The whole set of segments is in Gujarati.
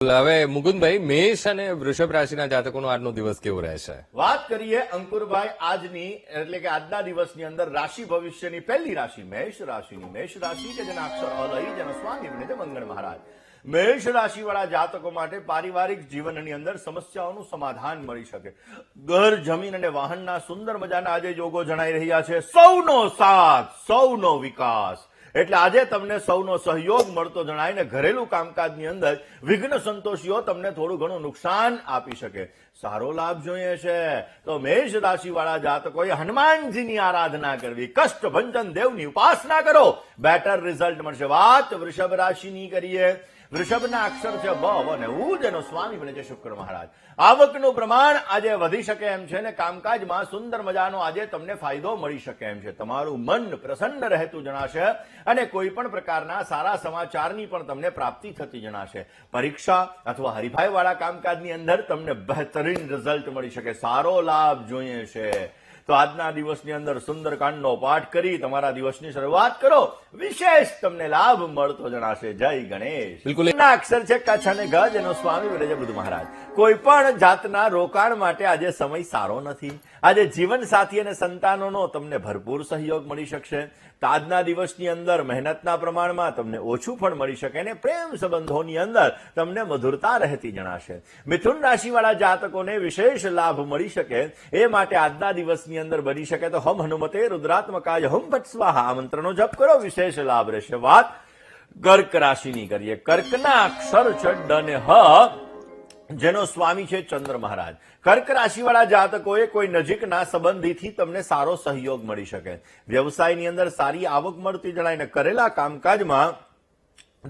હવે મુકુંદભાઈ, મેષ અને વૃષભ રાશિના જાતકોનો આજનો દિવસ કેવો રહેશે? વાત કરીએ અંકુરભાઈ આજની, એટલે કે આજના દિવસની અંદર રાશિ ભવિષ્યની પહેલી રાશિ મેષ રાશિની. મેષ રાશિ કે જેના અક્ષર અલઈ, જેનો સ્વામી બને છે મંગળ મહારાજ. મેષ રાશિ વાળા જાતકો માટે પારિવારિક જીવનની અંદર સમસ્યાઓનું સમાધાન મળી શકે. ઘર, જમીન અને વાહનના સુંદર મજાના આજે યોગો જણાઈ રહ્યા છે. સૌનો સાથ, સૌનો વિકાસ, એટલે આજે તમને સૌનો સહયોગ મળતો જણાય ને ઘરેલું કામકાજની અંદર વિઘ્ન સંતોષીઓ તમને થોડું ઘણું નુકસાન આપી શકે. સારો લાભ જોઈએ છે તો મેષ રાશિ વાળા જાતકોએ હનુમાનજીની આરાધના કરવી, કષ્ટભંજન દેવની ઉપાસના કરો, બેટર રિઝલ્ટ મળશે. વાત વૃષભ રાશિની કરીએ. વૃષભના અક્ષર છે બ અને ઉ, જેનો સ્વામી બને છે શુક્ર મહારાજ. આવકનું પ્રમાણ આજે વધી શકે એમ છે ને કામકાજમાં સુંદર મજાનો આજે તમને ફાયદો મળી શકે એમ છે. તમારું મન પ્રસન્ન રહેતું જણાશે અને કોઈ પણ પ્રકારના સારા સમાચારની પણ તમને પ્રાપ્તિ થતી જણાશે. પરીક્ષા અથવા હરીફાઈ વાળા કામકાજની અંદર તમને બહેતરીન રિઝલ્ટ મળી શકે. સારો લાભ જોઈએ છે તો આજના દિવસની અંદર સુંદરકાંડનો પાઠ કરી તમારા દિવસની શરૂઆત કરો, વિશેષ તમને લાભ મળતો જણાશે. જય ગણેશ. બિલકુલ. અક્ષર છે કચ્છ અને ગજ, એનો સ્વામી બને છે બુધ મહારાજ. કોઈ પણ જાતના રોકાણ માટે આજે સમય સારો નથી. આજે જીવન સાથી અને સંતાનોનો તમને ભરપૂર સહયોગ મળી શકશે. તો આજના દિવસની અંદર મહેનતના પ્રમાણમાં તમને ઓછું ફળ મળી શકે અને પ્રેમ સંબંધોની અંદર તમને મધુરતા રહેતી જણાશે. મિથુન રાશિ વાળા જાતકોને વિશેષ લાભ મળી શકે એ માટે આજના દિવસની અંદર બની શકે તો હમ હનુમતે રુદ્રાત્મકાય હમ ભટ સ્વાહા આ મંત્રનો જપ કરો, વિશેષ લાભ રહેશે. વાત કર્ક રાશિની કરીએ. કર્કના અક્ષર છે ડ અને હ, જેનો સ્વામી છે ચંદ્ર મહારાજ. કર્ક રાશિ વાળા જાતકોએ કોઈ નજીકના સંબંધીથી તમને સારો સહયોગ મળી શકે. વ્યવસાયની અંદર સારી આવક મળતી જણાય ને કરેલા કામકાજમાં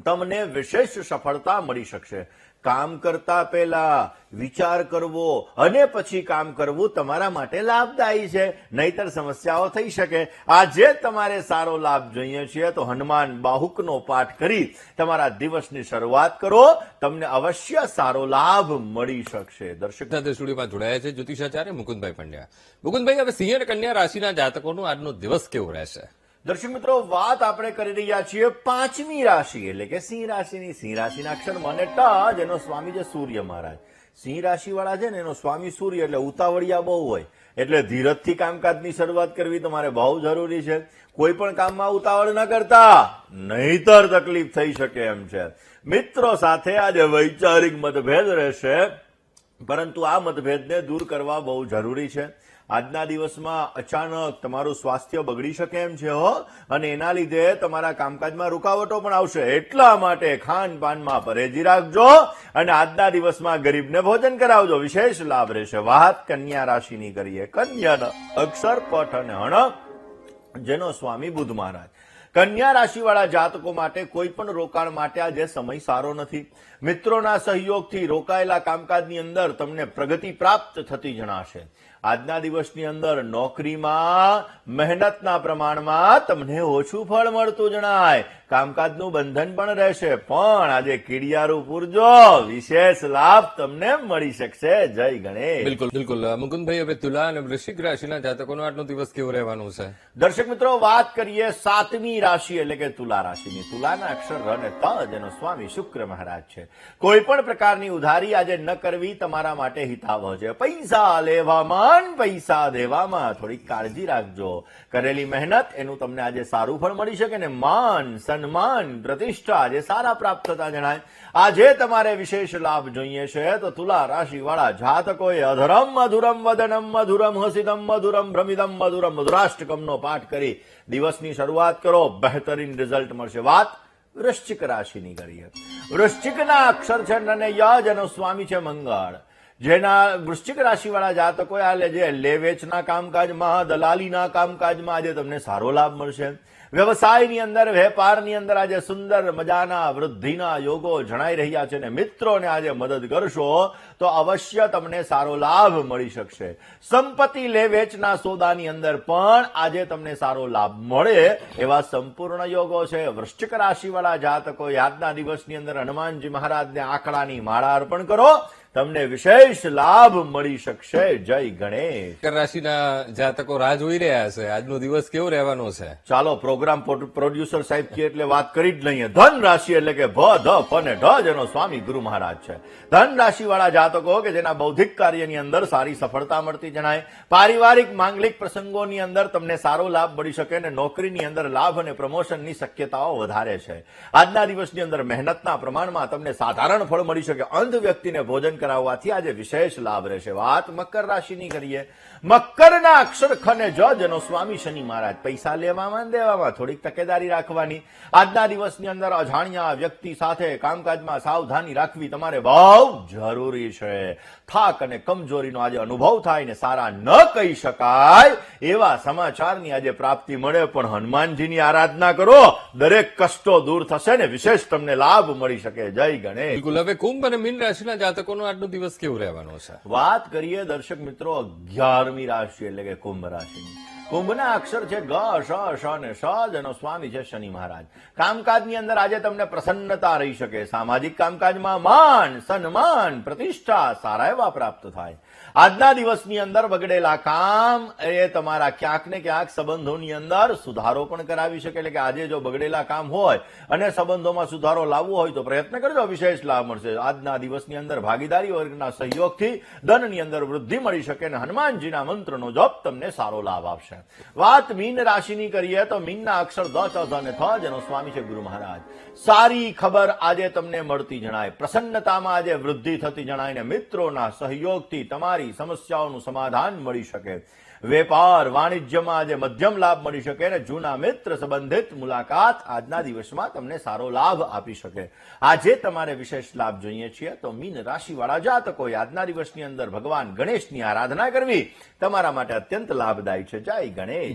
તમને વિશેષ સફળતા મળી શકશે. કામ કરતા પહેલા વિચાર કરવો અને પછી કામ કરવું તમારા માટે લાભદાયી છે, નહીતર સમસ્યાઓ થઈ શકે. આજે તમારે સારો લાભ જોઈએ છે તો હનુમાન બાહુકનો પાઠ કરી તમારા દિવસની શરૂઆત કરો, તમને અવશ્ય સારો લાભ મળી શકશે. દર્શક સાથે સ્ટુડિયોમાં જોડાયા છે જ્યોતિષાચાર્ય મુકુંદભાઈ પંડ્યા. મુકુંદભાઈ, હવે સિંહ અને કન્યા રાશિના જાતકોનો આજનો દિવસ કેવો રહેશે? દર્શક મિત્રો, વાત આપણે કરી રહ્યા છીએ પાંચમી રાશિ એટલે કે સિંહ રાશિની. સિંહ રાશિના અક્ષર મને ટ, જેનો સ્વામી છે સૂર્ય મહારાજ. સિંહ રાશિ વાળા છે ને એનો સ્વામી સૂર્ય, એટલે ઉતાવળિયા બહુ હોય, એટલે ધીરજથી કામકાજની શરૂઆત કરવી તમારે બહુ જરૂરી છે. કોઈ પણ કામમાં ઉતાવળ ન કરતા, નહીતર તકલીફ થઈ શકે એમ છે. મિત્રો સાથે આજે વૈચારિક મતભેદ રહેશે, પરંતુ આ મતભેદને દૂર કરવા બહુ જરૂરી છે. આજના દિવસમાં અચાનક તમારું સ્વાસ્થ્ય બગડી શકે એમ છે અને એના લીધે તમારા કામકાજમાં રૂકાવટો પણ આવશે. એટલા માટે ખાનપાનમાં પરેજી રાખજો અને આજના દિવસમાં ગરીબને ભોજન કરાવજો, વિશેષ લાભ રહેશે. વાત કન્યા રાશિની કરીએ. કન્યાના અક્ષર પઠ અને હણ, જેનો સ્વામી બુધ મહારાજ. કન્યા રાશિ વાળા જાતકો માટે કોઈ પણ રોકાણ માટે આજે સમય સારો નથી. મિત્રોના સહયોગથી રોકાયેલા કામકાજની અંદર તમને પ્રગતિ પ્રાપ્ત થતી જણાશે. આજના દિવસની અંદર નોકરીમાં મહેનતના પ્રમાણમાં તમને ઓછું ફળ મળતું જણાય. કામકાજનું બંધન પણ રહેશે, પણ આજે કીડિયારું પૂરજો, વિશેષ લાભ તમને મળી શકશે. જય ગણેશ. બિલકુલ બિલકુલ. મુકુંદભાઈ, હવે તુલા અને વૃશ્ચિક રાશિના જાતકોનો આજનો દિવસ કેવો રહેવાનો છે? દર્શક મિત્રો, વાત કરીએ સાતમી રાશિ એટલે કે તુલા રાશિની. તુલાના અક્ષર ર અને ત, જેનો સ્વામી શુક્ર મહારાજ છે. કોઈ પણ પ્રકારની ઉધારી આજે ન કરવી તમારા માટે હિતાવહ છે. પૈસા લેવામાં, પૈસા દેવામાં થોડીક કાળજી રાખજો. કરેલી મહેનત એનું તમને આજે સારું ફળ મળી શકે ને માન, સન્માન, પ્રતિષ્ઠા આજે સારા પ્રાપ્ત થતા જણાય. આજે તમારે વિશેષ લાભ જોઈએ છે તો તુલા રાશિ વાળા જાતકોએ અધરમ મધુરમ વદનમ મધુરમ હસિદમ મધુરમ ભ્રમિદમ મધુરમ મધુરાષ્ટકમનો પાઠ કરી દિવસની શરૂઆત કરો, બહેતરીન રિઝલ્ટ મળશે. વાત વૃશ્ચિક રાશિની કરીએ. વૃશ્ચિકના અક્ષર છે ન અને ય, જેનો સ્વામી છે મંગળ. જેના વૃશ્ચિક રાશિ વાળા જાતકો જે લે વેચના કામકાજમાં, દલાલીના કામકાજમાં આજે તમને સારો લાભ મળશે. વ્યવસાયની અંદર, વેપારની અંદર આજે સુંદર મજાના વૃદ્ધિના યોગો જણાઈ રહ્યા છે અને મિત્રોને આજે મદદ કરશો તો અવશ્ય તમને સારો લાભ મળી શકશે. સંપત્તિ લે વેચના સોદાની અંદર પણ આજે તમને સારો લાભ મળે એવા સંપૂર્ણ યોગો છે. વૃશ્ચિક રાશિ વાળા જાતકો આજના દિવસની અંદર હનુમાનજી મહારાજને આંકડાની માળા અર્પણ કરો, તમને વિશેષ લાભ મળી શકશે. જય ગણેશ. મકર રાશિના જાતકો રાહ જોઈ રહ્યા છે આજનો દિવસ કેવો રહેવાનો છે. ચાલો પ્રોગ્રામ પ્રોડ્યુસર સાહેબ કે એટલે વાત કરી જ લઈએ. ધન રાશિ એટલે કે ભ ધ ફ ને ઢ જેનો સ્વામી ગુરુ મહારાજ છે. ધન રાશિ વાળા જાતકો કે જેના બૌદ્ધિક કાર્યની અંદર સારી સફળતા મળતી જણાય. પારિવારિક માંગલિક પ્રસંગોની અંદર તમને સારો લાભ મળી શકે અને નોકરીની અંદર લાભ અને પ્રમોશનની શક્યતાઓ વધારે છે. આજના દિવસની અંદર મહેનતના પ્રમાણમાં તમને સાધારણ ફળ મળી શકે. અંધ વ્યક્તિને ભોજન કરાવવાથી આજે વિશેષ લાભ રહેશે. વાત મકર રાશિની કરીએ. મકરના અક્ષર ખ ને જ જેનો સ્વામી શનિ મહારાજ. પૈસા લેવામાં અને દેવામાં થોડીક તકેદારી રાખવાની. આજના દિવસની અંદર અજાણ્યા વ્યક્તિ સાથે કામકાજમાં સાવધાની રાખવી તમારે બહુ જરૂરી છે. થાક અને કમજોરીનો આજે અનુભવ થાય ને સારા ન કહી શકાય એવા સમાચારની આજે પ્રાપ્તિ મળે. પણ હનુમાનજીની આરાધના કરો, દરેક કષ્ટો દૂર થશે ને વિશેષ તમને લાભ મળી શકે. જય ગણેશ. બિલકુલ. હવે કુંભ અને મીન રાશિના જાતકોનો આજનો દિવસ કેવો રહેવાનો છે. વાત કરીએ દર્શક મિત્રો 11મી રાશિ એટલે કે કુંભ રાશિની. કુંભના અક્ષર છે ગ શ શ ને શ જેનો સ્વામી છે શનિ મહારાજ. કામકાજની અંદર આજે તમને પ્રસન્નતા રહી શકે. સામાજિક કામકાજમાં માન સન્માન પ્રતિષ્ઠા સારા એવા પ્રાપ્ત થાય. આજના દિવસની અંદર બગડેલા કામ એ તમારા ક્યાંક ને ક્યાંક સંબંધોની અંદર સુધારો પણ કરાવી શકે. એટલે કે આજે જો બગડેલા કામ હોય અને સંબંધોમાં સુધારો લાવવો હોય તો પ્રયત્ન કરજો, વિશેષ લાભ મળશે. આજના દિવસની અંદર ભાગીદારી વર્ગના સહયોગથી ધનની અંદર વૃદ્ધિ મળી શકે અને હનુમાનજીના મંત્રનો જપ તમને સારો લાભ આપશે. વાત મીન રાશિની કરીએ તો મીનના અક્ષર દ ચ ઝ અને થ જેનો સ્વામી છે ગુરુ મહારાજ. સારી ખબર આજે તમને મળતી જણાય. પ્રસન્નતામાં આજે વૃદ્ધિ થતી જણાય ને મિત્રોના સહયોગથી તમારી સમસ્યાઓનું સમાધાન મળી શકે. વેપાર વાણિજ્યમાં આજે મધ્યમ લાભ મળી શકે અને જૂના મિત્ર સંબંધિત મુલાકાત આજના દિવસમાં તમને સારો લાભ આપી શકે. આજે તમારે વિશેષ લાભ જોઈએ છીએ તો મીન રાશિવાળા જાતકોએ આજના દિવસની અંદર ભગવાન ગણેશની આરાધના કરવી તમારા માટે અત્યંત લાભદાયી છે. જય ગણેશ.